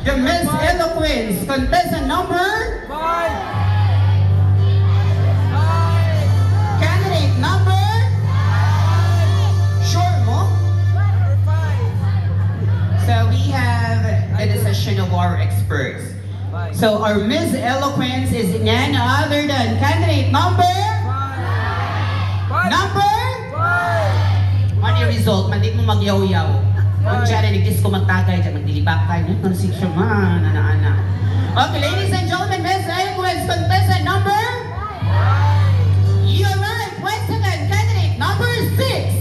the Miss Eloquence contestant number 5. candidate number sure mo? Number 5. So we have the decision of our experts. So our Miss Eloquence is none other than candidate number number 5. ano yung result? Mandi mo magyaw-yaw. Kung dyan na nagkis ko magtagay dyan, magdilibakay. Ano si Shaman, ana-ana. Okay, ladies and gentlemen, Miss Eloquence contestant number you're right. Once again, candidate number 6.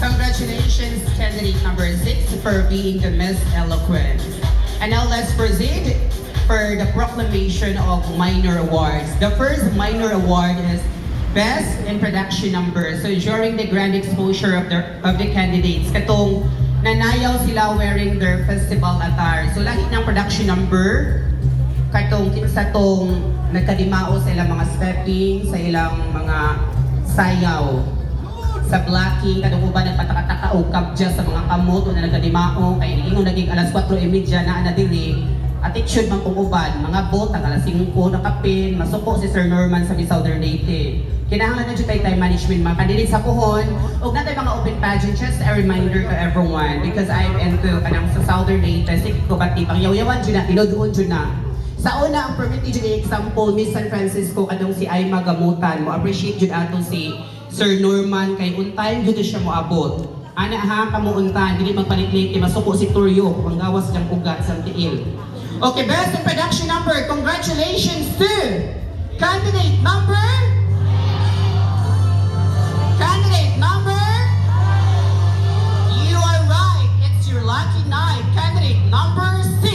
Congratulations, candidate number 6, for being the Miss Eloquence. And now let's proceed for the proclamation of minor awards. The first minor award is Best in Production Number. So during the grand exposure of the candidates, katong nanayaw sila wearing their festival attire. So lahi ng production number, katong kinsa tong nagkadimao sa ilang mga stepping, sa ilang mga sayaw. Sa blocking, kadong uban nagpatakataka o kabdya sa mga kamot o na nagkadimao, kaya ingon naging alas 4:30 na diri. Attitude man kung uban, mga bot, ang alas 5, nakapin, masuko si Sir Norman sa Southern Leyte. Kinahanglan na dyan time management, mga kandidates sa puhon, o natin mga open pageant, just a reminder to everyone, because I'm into kanang sa Southern Leyte, sige ko pati pang yaw-yawan dyan na, inodoon dyan na. Sa una, ang permit dyan example, Miss San Francisco, kadong si Aima Gamutan, mo appreciate dyan ato si Sir Norman, kay untayin dyan siya mo abot. Ana ha, kamuuntan, hindi magpaniklik, masuko si Turyo, ang gawas ng ugat sa tiil. Okay, best in production number, congratulations to candidate number you are right, it's your lucky night, candidate number 6.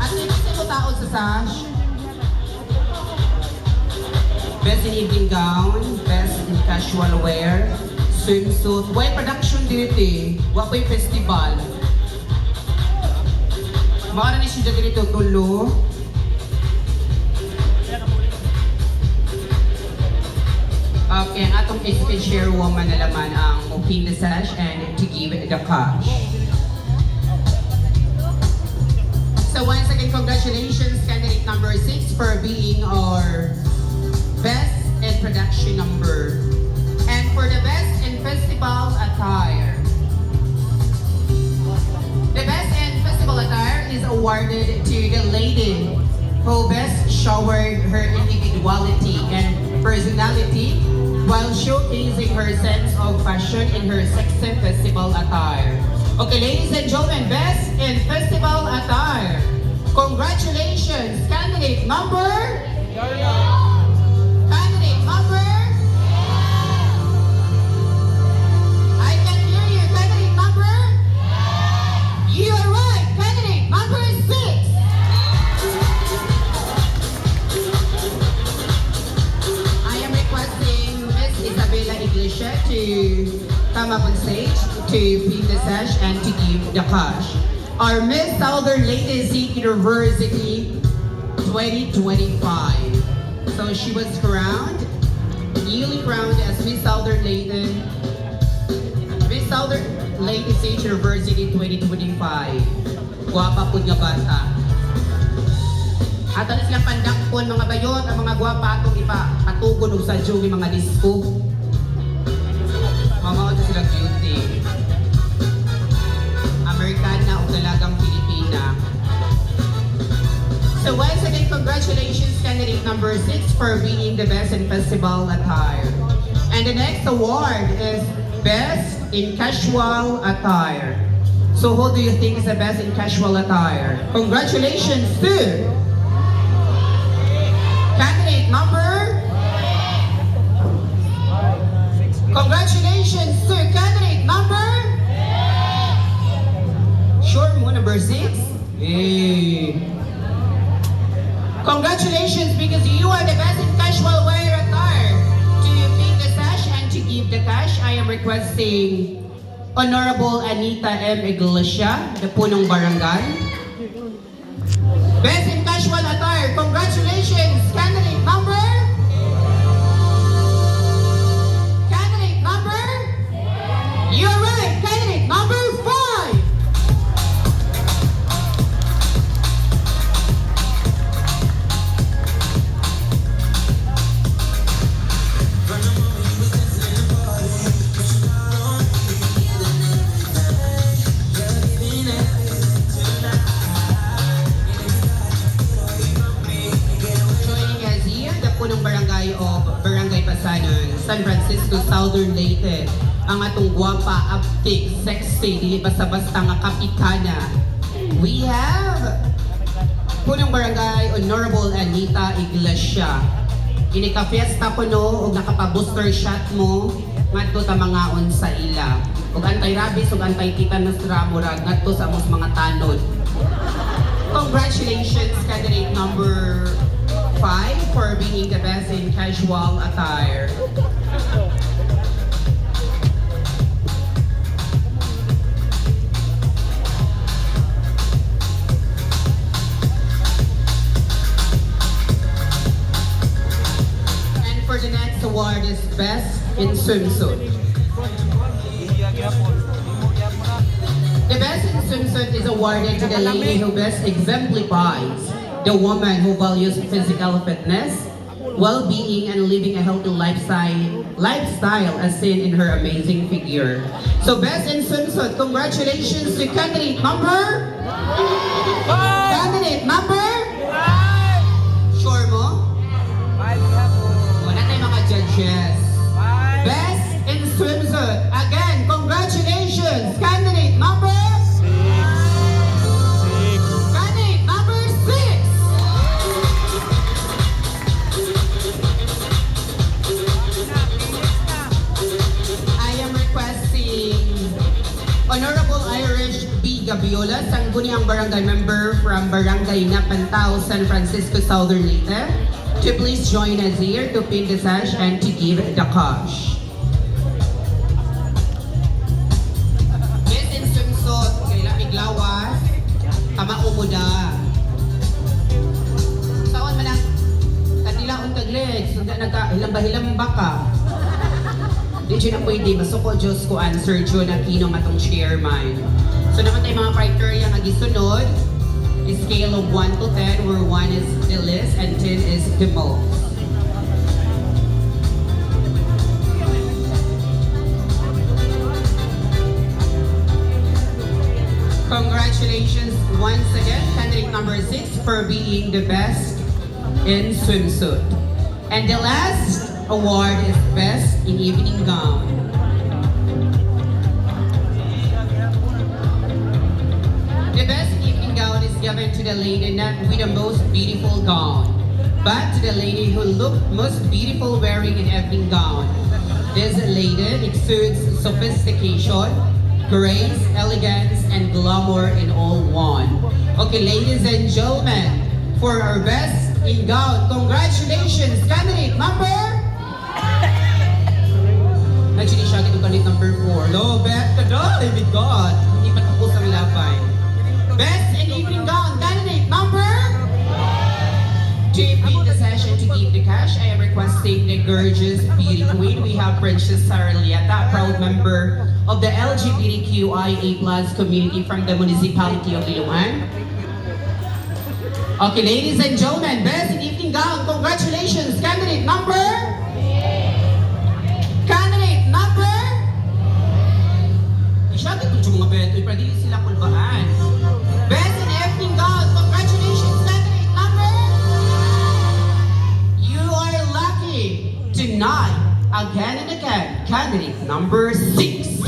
At hindi mo tao sa sash. Best in evening gown, best in casual wear, swimsuit. Why production dito? Wapoy festival. Mara ni siya dito tulo. Okay, ang atong SK chairwoman na laman ang open the sash and to give the cash. So once again, congratulations, candidate number 6, for being our best in production number. And for the best in festival attire, the best in festival attire is awarded to the lady who best showered her individuality and personality while showcasing her sense of fashion in her sexy festival attire. Okay, ladies and gentlemen, best in festival attire. Congratulations, candidate number? Candidate number? I can hear you, candidate number? You are right, candidate number 6. I am requesting Miss Isabella Iglesias to come up on stage to pin the sash and to give the cash. Our Miss Southern Leyte State University 2025. So she was crowned, newly crowned as Miss Southern Leyte State University 2025. Guwapa po nga bata. At ano silang pandakpon mga bayot, ang mga guwapa atong ipatugon o sa yung mga disco. Mga sila beauty. Americana o dalagang Pilipina. So once again, congratulations, candidate number 6, for being the best in festival attire. And the next award is Best in Casual Attire. So who do you think is the best in casual attire? Congratulations to candidate number requesting Honorable Anita M. Iglesia, the punong barangay. Best in Casual Attire, congratulations, candidate number? Candidate number? You're right, candidate number 5! Joining us here, the punong barangay of Barangay Pasanon, San Francisco, Southern Leyte. Ang atong guwapa, aptik, sexy, dili basta-basta nga kapitana. We have punong barangay Honorable Anita Iglesia. Inika-fiesta ko no, ug nakapa-booster shot mo, ngadto ta mangaon sa ila. Ug anti-rabies, ug anti-tetanus ra, murag ngadto sa among mga tanod. Congratulations, candidate number 5 for being the best in casual attire. And for the next award is best in swimsuit. The best in swimsuit is awarded to the lady who best exemplifies the woman who values physical fitness, well-being, and living a healthy lifestyle as seen in her amazing figure. So best in swimsuit, congratulations to candidate number? Candidate number? Sure mo? Wala tayong mga judges. Best in swimsuit. Again, congratulations, candidate number? Candidate number 6. I am requesting Honorable Irish B. Gabiola, Sangguniang Barangay Member from Barangay Napantao, San Francisco, Southern Leyte, to please join us here to pin the sash and to give the cash. Best in swimsuit, kay Lapig Lawas, Kamaumuda. Saan man ang kanilaon kag legs, nagka-hilamba-hilamba ka. Di siya na pwede, masuko Diyos ko answer Diyo na kino matong chairman. So naman tayo mga criteria nga gisunod, scale of 1 to 10, where 1 is the least and 10 is the most. Congratulations once again, candidate number 6 for being the best in swimsuit. And the last award is best in evening gown. The best in evening gown is given to the lady not with the most beautiful gown, but to the lady who looked most beautiful wearing an evening gown. This lady exudes sophistication, grace, elegance, and glamour in all one. Okay, ladies and gentlemen, for our best in gown, congratulations, candidate number? Actually, siya ito candidate number 4. No, bet ka doon, my God. Hindi pa tapos ang laban. Best in evening gown, candidate number? To beat the session to give the cash, I am requesting the gorgeous beauty queen. We have Princess Sarah Liata, proud member of the LGBTQIA+ community from the municipality of Liloan. Okay, ladies and gentlemen, best in evening gown, congratulations, candidate number? Candidate number? Siya, ito yung mga beto, pero di sila kulbaan. Best in evening gown, congratulations, candidate number? You are lucky tonight, again and again, candidate number 6.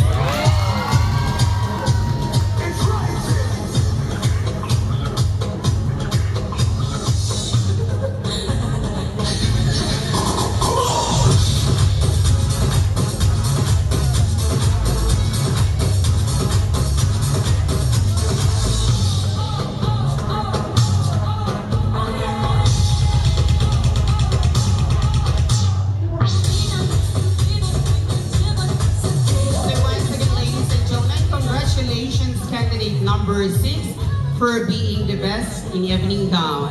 for being the best in evening gown.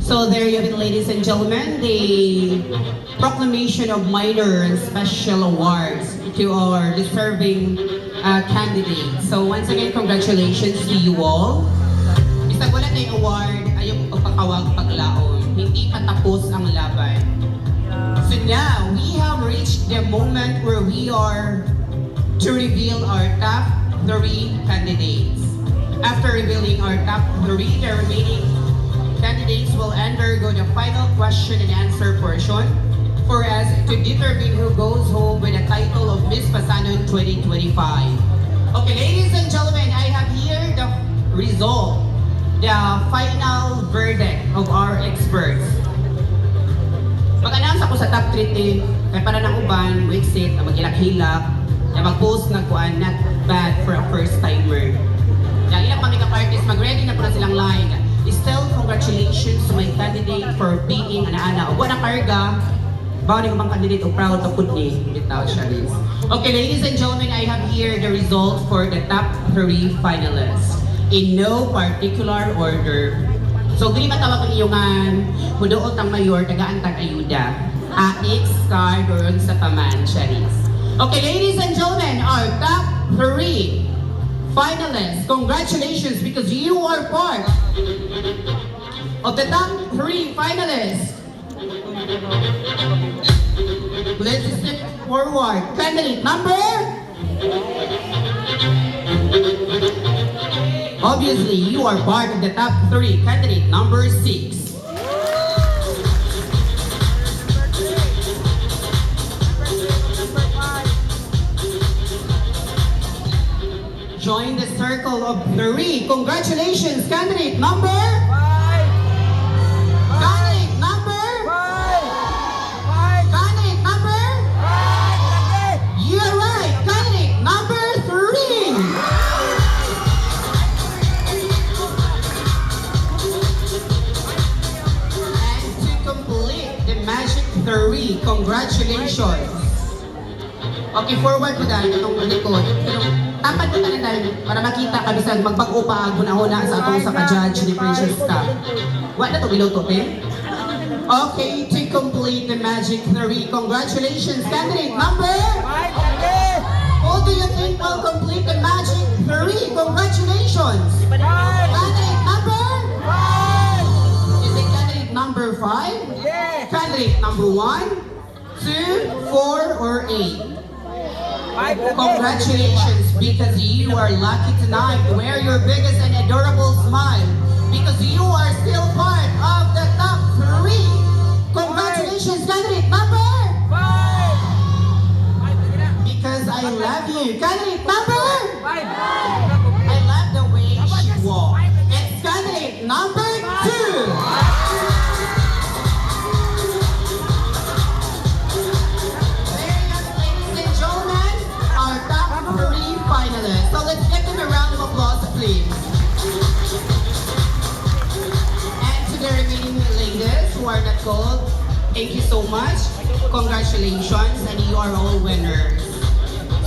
So there you have it, ladies and gentlemen, the proclamation of minor and special awards to our deserving candidates. So once again, congratulations to you all. Bisag wala tayong award, ayaw ko pagpakawag paglaon. Hindi pa tapos ang laban. So now, we have reached the moment where we are to reveal our top 3 candidates. After revealing our top 3, the remaining candidates will undergo the final question and answer portion for us to determine who goes home with the title of Miss Pasanon 2025. Okay, ladies and gentlemen, I have here the result, the final verdict of our experts. Mag-announce ako sa top 3 team, kaya para ng uban, wixit, na maghilak-hilak, na mag-post na kuan, not bad for a first timer. Yung ilang makeup artists, mag-ready na po na silang line. Still, congratulations to my candidate for being ana-ana. O na karga, bawa ni mga candidate o proud to put ni bitaw siya rin. Okay, ladies and gentlemen, I have here the result for the top 3 finalists in no particular order. So, dili matawag ang iyongan, hudoot ang mayor, tagaan-tag ayuda. AX, card, or sa paman, Charis. Okay, ladies and gentlemen, our top 3 finalists, congratulations because you are part of the top 3 finalists. Let's step forward. Candidate number? Obviously, you are part of the top 3. Candidate number 6. Join the circle of 3. Congratulations, candidate number? 5. Candidate number? 5. Candidate number? 5. You're right. Candidate number 3. And to complete the magic 3, congratulations. Okay, forward po dahil itong likod. Pero tapat po tayo dahil para makita kami sa magbago pa huna-huna sa atong sa ka-judge ni Precious Cup. What na to biloto, pe? Okay, to complete the magic 3, congratulations, candidate number? 5. Who do you think will complete the magic 3? Congratulations! Candidate number? 5. Is it candidate number 5? Yes. Candidate number 1, 2, 4, or 8? 5. Congratulations, because you are lucky tonight to wear your biggest and adorable smile, because you are still part of the top 3. Congratulations, candidate number? 5. Because I love you. Candidate number? 5. I love the way she walks. It's candidate number 2. Ladies and gentlemen, our top 3 finalists. So let's give them a round of applause, please. And to the remaining ladies who are not called, thank you so much. Congratulations, and you are all winners.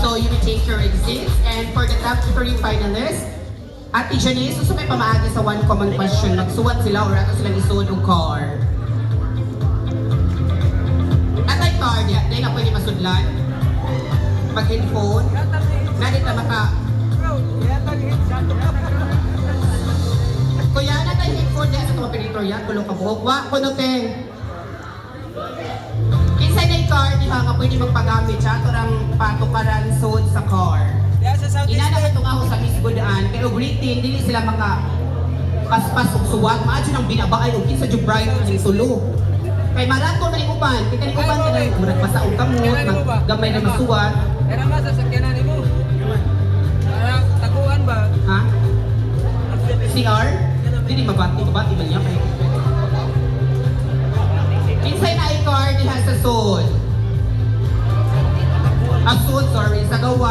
So you may take your exits. And for the top 3 finalists, Ate Janice, gusto may pamaagi sa one common question. Magsuwat sila or ato silang isuod o card. Atay card yan, dahil na pwede masudlan. Mag-headphone. Nadit na maka. Kuya, natay headphone yan sa itong operator yan. Kulong ka buhok. Wa, kunutin. Inside na yung card, di ba nga pwede magpagamit siya. Ito lang patukaran suod sa car. Inana ka itong ako sa misgudaan, pero greeting, dili sila maka paspas o suwag. Maadyo ng binabaay o kinsa yung bright ng tulo. Kay maraton na uban, kaya ni uban ka na murag pasaong kamot, gamay na masuwag. Kaya naman sa sakyanan mo. Taguan ba? Ha? CR? Hindi mabati man niya kayo. Inside na i-card, it has a soul. A soul, sorry, sa gawa.